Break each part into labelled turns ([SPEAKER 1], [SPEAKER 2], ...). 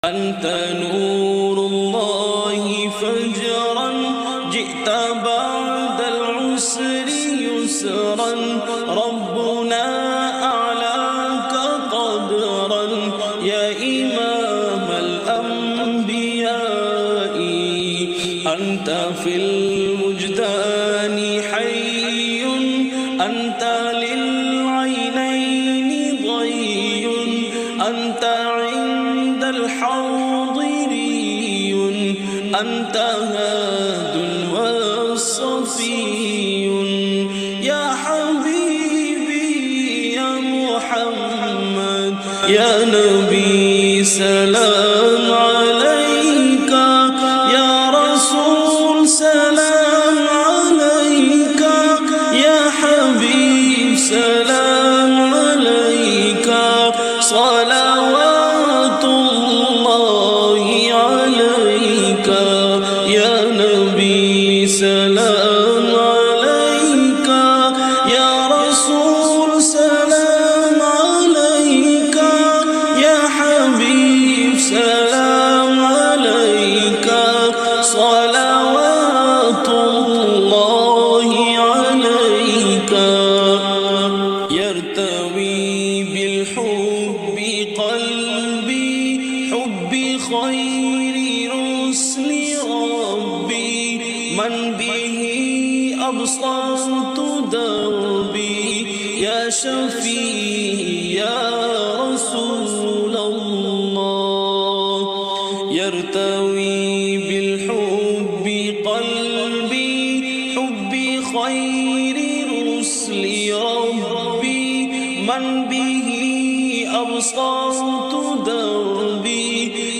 [SPEAKER 1] أنت نور الله فجرا جئت بعد العسر يسرا ربنا أعلاك قدرا يا إمام الأنبياء أنت في الوجدان حي أنت للعينين ضي أنت عند الحاضري أنت هاد وصفي يا حبيبي يا محمد يا نبي سلام عليك يا رسول سلام عليك يا حبيب سلام عليك صلوات الله عليك يا نبي سلام عليك يا رسول سلام عليك يا حبيب سلام عليك صلوات الله عليك يرتوي بالحب قلبي حب خير رسل ربي من به أبصرت دربي يا شفيع يا رسول الله يرتوي بالحب قلبي حب خير رسل ربي من به أبصرت دربي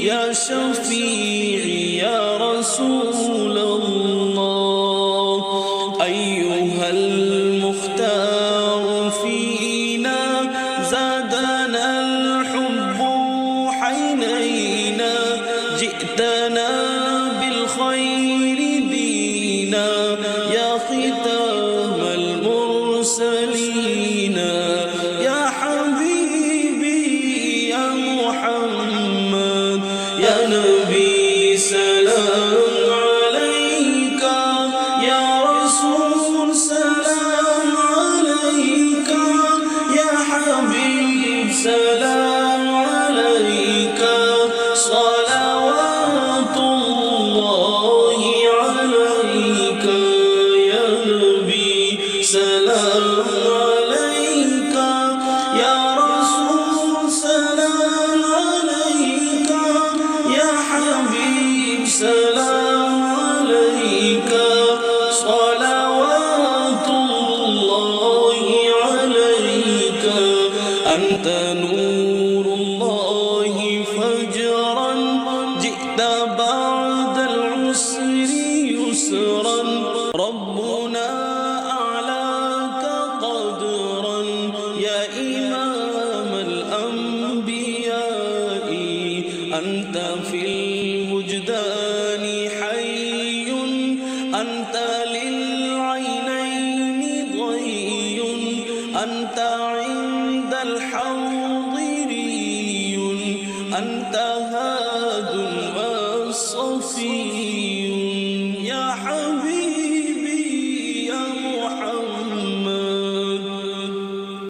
[SPEAKER 1] يا شفيع يا رسول الله أيها المختار فينا زادنا الحب حينينا جئتنا بالخير دينا يا ختام المرسلين يا حبيبي يا محمد يا نبي سلام عليك يا رسول سلام عليك يا حبيب سلام عليك صلوات الله عليك يا نبي سلام عليك يا رسول سلام عليك يا حبيب سلام عليك صلوات الله عليك أنت نور الله فجرا جئت بعد العسر يسرا ربنا أعلاك قدرا يا إمام الأنبياء أنت في الوجدان حي أنت للعينين ضي أنت عند الحاضري أنت